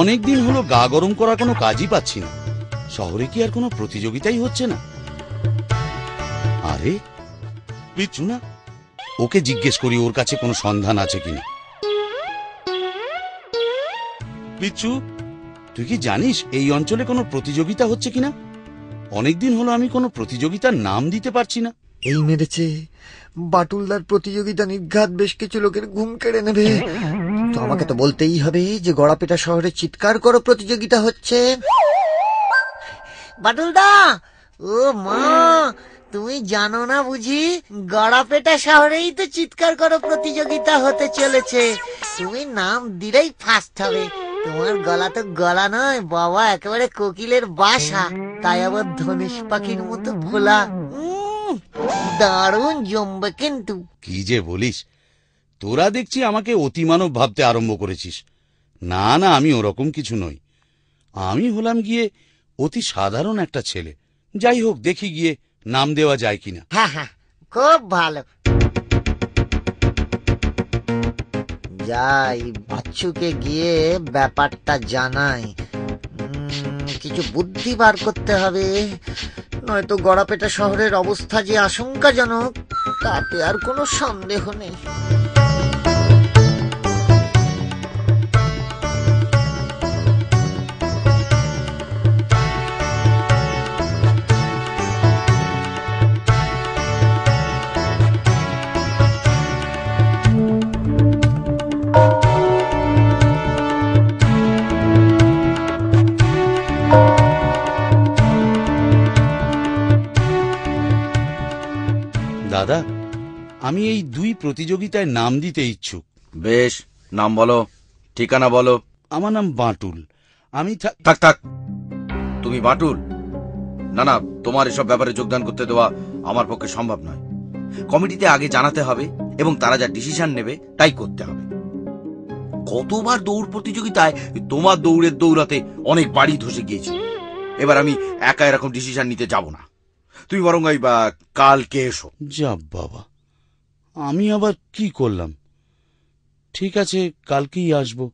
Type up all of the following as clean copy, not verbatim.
অনেকদিন হলো গা গরম করা কোনো কাজই পাচ্ছি না। শহরে কি আর কোনো প্রতিযোগিতাই হচ্ছে না? আরে পিছু না, ওকে জিজ্ঞেস করি ওর কাছে কোনো সন্ধান আছে কিনা। পিছু, তুই কি জানিস এই অঞ্চলে কোনো প্রতিযোগিতা হচ্ছে কিনা? অনেকদিন হলো আমি কোনো প্রতিযোগিতার নাম দিতে পারছি না। এই মেরেছে বাটুলদার প্রতিযোগিতা নির্ঘাত বেশ কিছু লোকের ঘুম কেড়ে নেবে। তো আমাকে তো বলতেই হবে যে গড়াপেটা শহরে চিৎকার করো প্রতিযোগিতা হচ্ছে। বাটুলদা, ও মা, তুমি জানো না বুঝি গড়াপেটা শহরেই তো চিৎকার করো প্রতিযোগিতা হতে চলেছে। তুমি নাম দিলেই ফার্স্ট হবে। তোমার গলা তো গলা নয় বাবা, একেবারে কোকিলের বাসা, তাই আবার ধনেশ পাখির মতো ভোলা। দারুণ জমবে কিন্তু। কি যে বলিস, তোরা দেখছি আমাকে অতিমানব ভাবতে আরম্ভ করেছিস। না না, আমি ওরকম কিছু নই। আমি হলাম গিয়ে অতি সাধারণ একটা ছেলে। যাই হোক, দেখি গিয়ে নাম দেওয়া যায় কিনা। হ্যাঁ হ্যাঁ, খুব ভালো। যাই, বাচ্চুকে গিয়ে ব্যাপারটা জানাই। কিছু বুদ্ধি বার করতে হবে, নয়তো গড়াপেটা শহরের অবস্থা যে আশঙ্কাজনক তাতে আর কোনো সন্দেহ নেই। দাদা, আমি এই দুই প্রতিযোগিতায় নাম দিতে ইচ্ছুক। বেশ, নাম বলো, ঠিকানা বলো। আমার নাম বাটুল। আমি থাক থাক, তুমি বাটুল? না না, তোমার এসব ব্যাপারে যোগদান করতে দেওয়া আমার পক্ষে সম্ভব নয়। কমিটিতে আগে জানাতে হবে এবং তারা যা ডিসিশন নেবে তাই করতে হবে। কতবার দৌড় প্রতিযোগিতায় তোমার দৌড়ের দৌড়াতে অনেক বাড়ি ধসে গিয়েছে। এবার আমি একা এরকম ডিসিশন নিতে যাব না। তুমি বরং কালকে এসো। যা বাবা, আমি আবার কি করলাম? ঠিক আছে, কালকেই আসবো।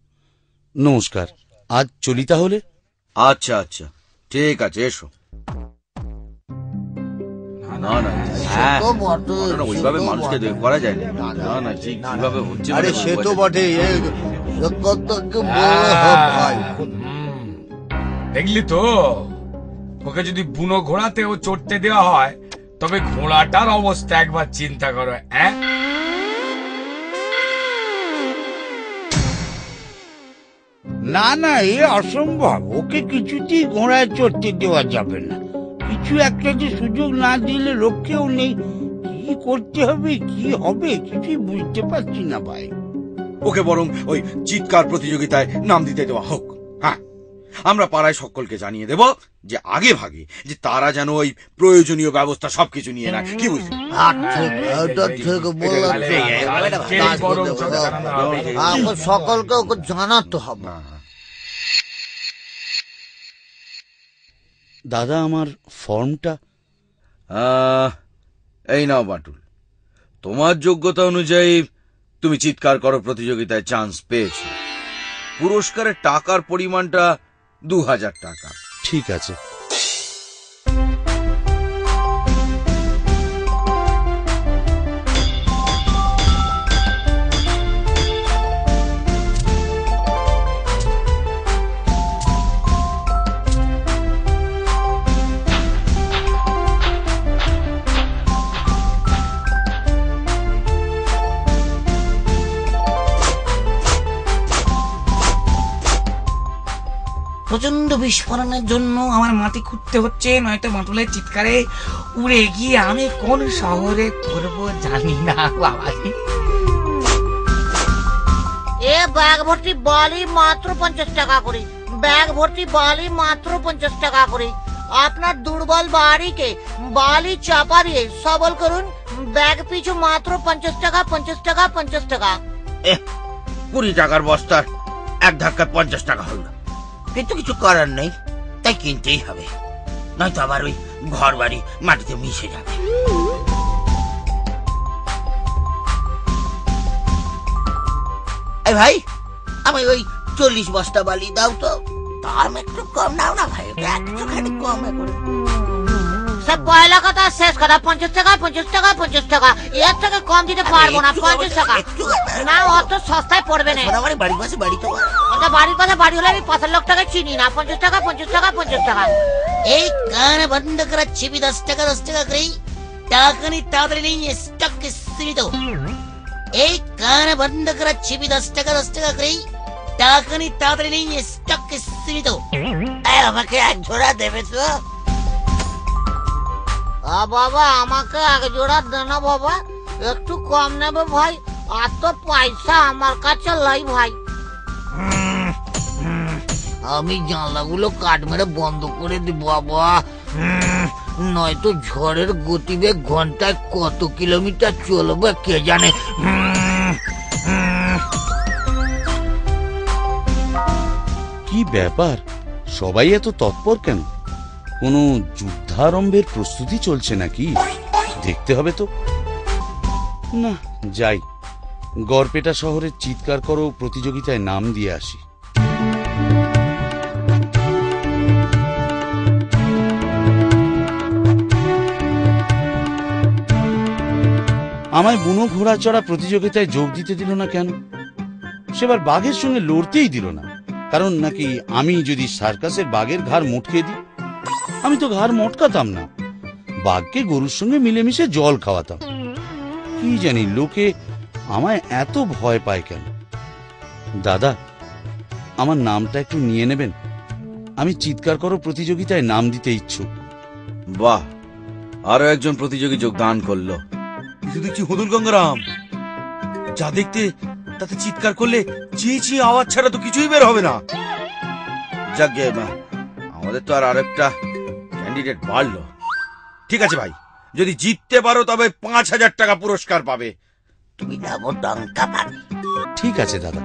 নমস্কার, আজ চলি তাহলে। আচ্ছা আচ্ছা, ঠিক আছে, এসো। না না, ওইভাবে মানুষকে করা যায় না। না না, ঠিক কিভাবে হচ্ছে। আরে সে তো বটে, দেখলি তো, ওকে যদি বুনো ঘোড়াতেও চড়তে দেওয়া হয় তবে ঘোড়াটার অবস্থা একবার চিন্তা করো। না না, এ অসম্ভব। ওকে কিছুতেই ঘোড়ায় চড়তে দেওয়া যাবে না। কিছু একটা যে সুযোগ না দিলে রক্ষেও নেই। কি করতে হবে, কি হবে, কিছুই বুঝতে পারছি না ভাই। ওকে বরং ওই চিৎকার প্রতিযোগিতায় নাম দিতে দেওয়া হোক। হ্যাঁ, আমরা পাড়ায় সকলকে জানিয়ে দেব যে আগে ভাগে যে তারা যেন ওই প্রয়োজনীয় ব্যবস্থা সবকিছু নিয়ে নেয়। কি বুঝলি? সকলকে ওকে জানাতে হবে। দাদা, আমার ফর্মটা? এই নাও বাটুল, তোমার যোগ্যতা অনুযায়ী তুমি চিৎকার করো প্রতিযোগিতায় চান্স পেয়েছো। পুরস্কারের টাকার পরিমাণটা 2000 টাকা। ঠিক আছে। প্রচন্ড বিস্ফোরণের জন্য আমার মাটি খুঁড়তে হচ্ছে, নয়তো বাটুলের চিৎকারে উড়ে গিয়ে আমি কোন শহরে পড়বো জানি না বাবাজি। এ ব্যাগ ভর্তি বালি মাত্র 50 টাকা করে। ব্যাগ ভর্তি বালি মাত্র 50 টাকা করে। আপনার দুর্বল বাড়িকে বালি চাপা দিয়ে সবল করুন। ব্যাগ পিছু মাত্র 50 টাকা, 50 টাকা, 50 টাকা। 20 টাকার বস্তার এক ধাক্কায় 50 টাকা হল। কিন্তু কিছু করার নেই, তাই কিনতেই হবে, নয়তো আবার ওই ঘর বাড়ি মাটিতে মিশে যাবে। এই ভাই, আমি ওই 40 বস্তা বালি দাও তো। দাম একটু কম নাও না ভাই, একটুখানি কমে করে। সব পয়লা কথা শেষ কথা, 50 টাকা 50 টাকা 50 টাকা, এর থেকে কম দিতে পারবো না। 50 টাকা না, অত সস্তায় পড়বে না। আমার বাড়ির পাশে বাড়ি তো। ওটা বাড়ির পাশে বাড়ি হলে আমি 5 লাখ টাকা চিনি না। 50 টাকা 50 টাকা 50 টাকা। এই কান বন্ধ করাচ্ছি 10 টাকা 10 টাকা করে। টাকানি তাড়াতাড়ি নিয়ে স্টক সীমিত। এই কান বন্ধ করাচ্ছি 10 টাকা 10 টাকা করে। টাকানি তাড়াতাড়ি নিয়ে স্টক সীমিত। আমাকে এক ঝোড়া দেবে তো? বাবা আমাকে এক জোড়া দেনা বাবা, একটু কম নেবে ভাই। আর তো পয়সা আমার কাছে লাই ভাই। আমি জানলাগুলো কাঠ মেরে বন্ধ করে দিব বাবা, নয়তো ঝড়ের গতিবেগ ঘন্টায় কত কিলোমিটার চলবে কে জানে। কি ব্যাপার, সবাই এত তৎপর কেন? কোনো যুদ্ধারম্ভের প্রস্তুতি চলছে নাকি? দেখতে হবে তো। না, যাই, গড়পেটা শহরের চিৎকার করো প্রতিযোগিতায় নাম দিয়ে আসি। আমায় বুনো ঘোড়া চড়া প্রতিযোগিতায় যোগ দিতে দিল না কেন? সেবার বাঘের সঙ্গে লড়তেই দিল না, কারণ নাকি আমি যদি সার্কাসের বাঘের ঘাড় মুটকে দিই। আমি তো ঘাড় মটকাতাম না, বাঘকে গরুর সঙ্গে মিলেমিশে জল খাওয়াতাম। কি জানি লোকে আমায় এত ভয় পায় কেন? দাদা, আমার নামটা একটু নিয়ে নেবেন, আমি চিৎকার করো প্রতিযোগিতায় নাম দিতে ইচ্ছুক। বাহ, আরো একজন প্রতিযোগী যোগদান করলো। কিছু দেখছি হুদুল গঙ্গারাম, যা দেখতে তাতে চিৎকার করলে চেঁচিয়ে আওয়াজ ছাড়া তো কিছুই বের হবে না। যাকে আমাদের তো আর আরেকটা ক্যান্ডিডেট বাড়লো। ঠিক আছে ভাই, যদি জিততে পারো তবে 5000 টাকা পুরস্কার পাবে। তুমি যাবো টঙ্কা পাবে। ঠিক আছে দাদা,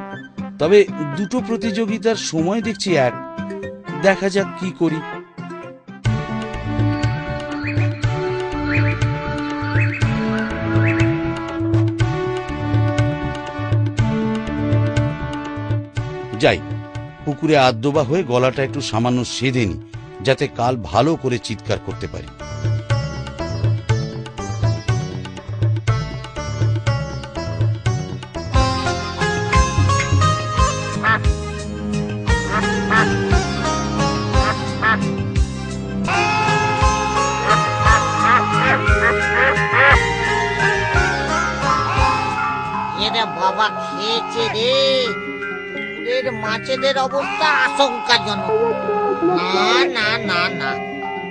তবে দুটো প্রতিযোগিতার সময় দেখছি এক, দেখা যাক কি করি। যাই, পুকুরে আদ্যবা হয়ে গলাটা একটু সামান্য সেধে নি, যাতে কাল ভালো করে চিৎকার করতে পারি। এরে বাবা, খেয়েছে রে। পুকুরের মাছেদের অবস্থা আশঙ্কাজনক। না না না না,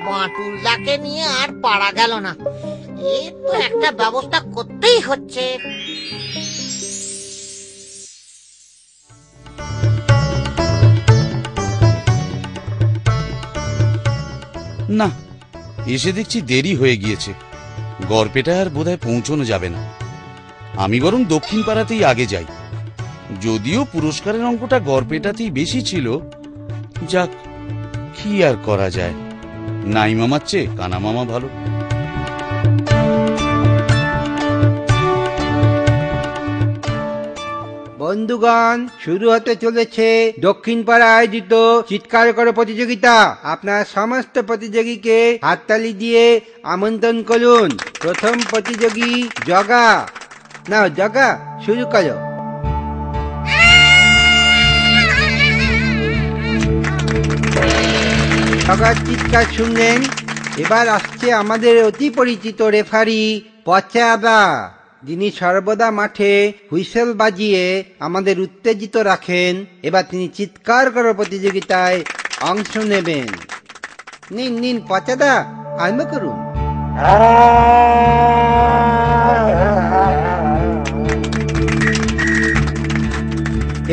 বাটুলদাকে নিয়ে আর পারা গেল না। এর তো একটা ব্যবস্থা করতেই হচ্ছে। না, এসে দেখছি দেরি হয়ে গিয়েছে, গড়পেটায় আর বোধহয় পৌঁছানো যাবে না। আমি বরং দক্ষিণ পাড়াতেই আগে যাই। যদিও পুরস্কারের অঙ্কটা গড়পেটাতেই বেশি ছিল, যাক, কি আর করা যায়। নাই মামার চেয়ে কানা মামা ভালো। বন্ধুগণ, শুরু হতে চলেছে দক্ষিণ পাড়া আয়োজিত চিৎকার করো প্রতিযোগিতা। আপনার সমস্ত প্রতিযোগীকে হাততালি দিয়ে আমন্ত্রণ করুন। প্রথম প্রতিযোগী জগা। নাও জগা, শুরু করো। জগার চিৎকার শুনলেন। এবার আসছে আমাদের অতি পরিচিত রেফারি পচাদা, যিনি সর্বদা মাঠে হুইসেল বাজিয়ে আমাদের উত্তেজিত রাখেন। এবার তিনি চিৎকার করো প্রতিযোগিতায় অংশ নেবেন। নিন নিন পচাদা, আরম্ভ করুন।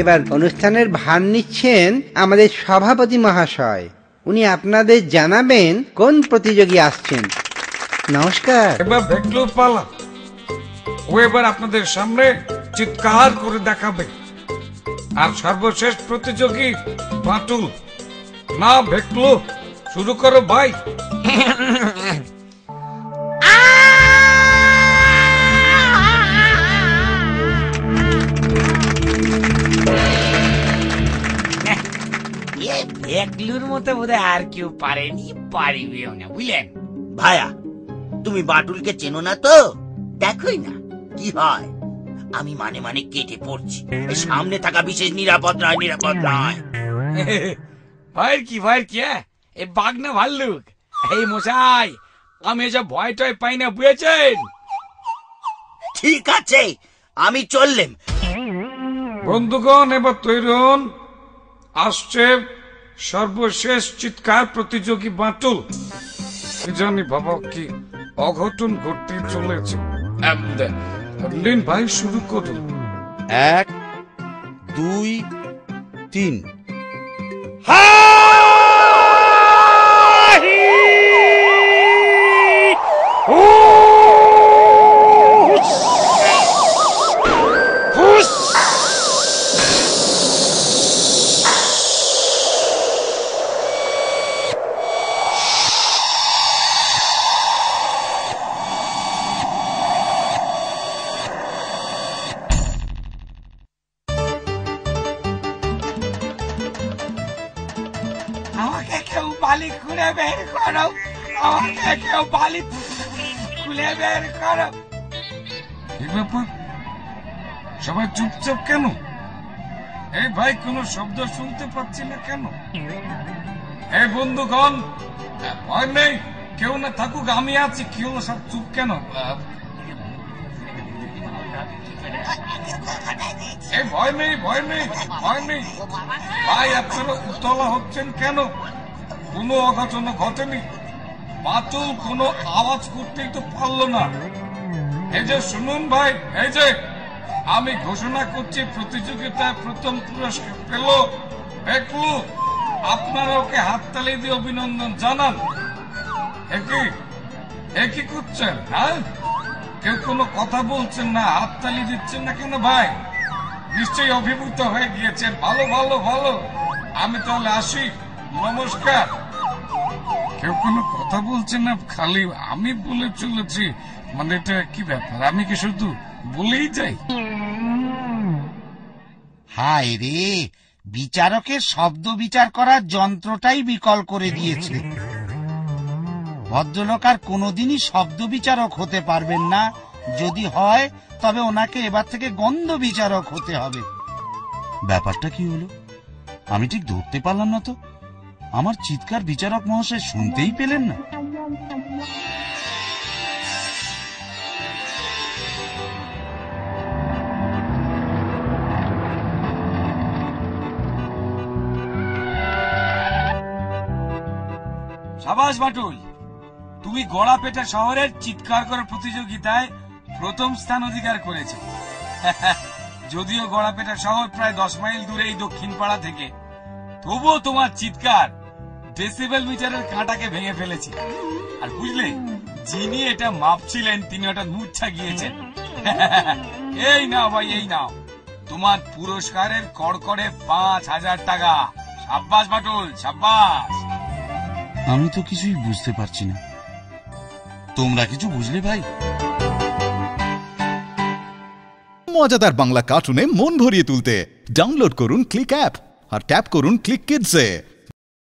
এবার অনুষ্ঠানের ভার নিচ্ছেন আমাদের সভাপতি মহাশয়। উনি আপনাদের জানাবেন কোন প্রতিযোগী আসছেন। নমস্কার। এবার ভেকলুর পালা। ও এবার আপনাদের সামনে চিৎকার করে দেখাবে। আর সর্বশেষ প্রতিযোগী বাটুল। না ভেকলু, শুরু করো ভাই। ভেকলুর মতো বোধহয় আর কেউ পারেনি, পারিবেও না, বুঝলেন? ভায়া, তুমি বাটুলকে চেনো না তো? দেখোই না কি হয়। আমি মানে মানে কেটে পড়ছি। এই সামনে থাকা বিশেষ নিরাপদ নয়, নিরাপদ নয়। ভয়ের কি, ভয়ের কি? এই বাঘ না ভাল্লুক? এই মশাই, আমি এসব ভয় টয় পাই না, বুঝেছেন? ঠিক আছে, আমি চললেম। বন্ধুগণ, এবার তৈরি হন। আসছে সর্বশেষ চিৎকার প্রতিযোগী বাটুল। কি জানি বাবা, কি অঘটন ঘটতে চলেছে। লিন ভাই, শুরু করুন। 1 2 3। আমাকে কেউ বালি খুলে বের করো, আমাকে কেউ বালি খুলে বের করো। কি ব্যাপার, সবাই চুপচাপ কেন? এই ভাই, কোনো শব্দ শুনতে পাচ্ছি না কেন? এই বন্ধুগণ, ভয় নেই, কেউ না থাকুক, আমি আছি। কি হলো, সব চুপ কেন? এই ভয় নেই, ভয় নেই, ভয় নেই। ভাই, আপনারা উতলা হচ্ছেন কেন? কোনো অঘটন ঘটেনি। বাটুল কোনো আওয়াজ করতেই তো পারলো না। এই যে শুনুন ভাই, এই যে আমি ঘোষণা করছি, প্রতিযোগিতায় প্রথম পুরস্কার পেল ভেকলু। আপনারা ওকে হাততালি দিয়ে অভিনন্দন জানান। একই করছেন? হ্যাঁ, কেউ কোনো কথা বলছেন না, হাততালি দিচ্ছেন না কেন ভাই? নিশ্চয়ই অভিভূত হয়ে গিয়েছেন। ভালো ভালো ভালো, আমি তাহলে আসি, নমস্কার। কেউ কোনো কথা বলছে না, খালি আমি বলে চলেছি। মানে এটা কি ব্যাপার, আমি কি শুধু বলেই যাই? হায় রে, বিচারকের শব্দ বিচার করার যন্ত্রটাই বিকল করে দিয়েছে। ভদ্রলোক আর কোনোদিনই শব্দ বিচারক হতে পারবেন না। যদি হয় তবে ওনাকে এবার থেকে গন্ধ বিচারক হতে হবে। ব্যাপারটা কি হলো, আমি ঠিক ধরতে পারলাম না তো। আমার চিৎকার বিচারক মহাশয় শুনতেই পেলেন না। সাবাস বাটুল, তুমি গড়াপেটা শহরের চিৎকার করার প্রতিযোগিতায় প্রথম স্থান অধিকার করেছো। যদিও গড়াপেটা শহর প্রায় 10 মাইল দূরে এই দক্ষিণ পাড়া থেকে, তবুও তোমার চিৎকার ডেসিবেল মিটারের কাঁটাকে ভেঙে ফেলেছে। আর বুঝলে, যিনি এটা মাপছিলেন তিনি হঠাৎ মূর্ছা গিয়েছেন। এই নাও ভাই, এই নাও তোমার পুরস্কারের কড়কড়ে 5000 টাকা। সাব্বাস বাটুল, সাব্বাস। আমি তো কিছুই বুঝতে পারছি না। তোমরা কিছু বুঝলে ভাই? মজাদার বাংলা কার্টুনে মন ভরিয়ে তুলতে ডাউনলোড করুন ক্লিক অ্যাপ আর ট্যাপ করুন ক্লিক কিডসে।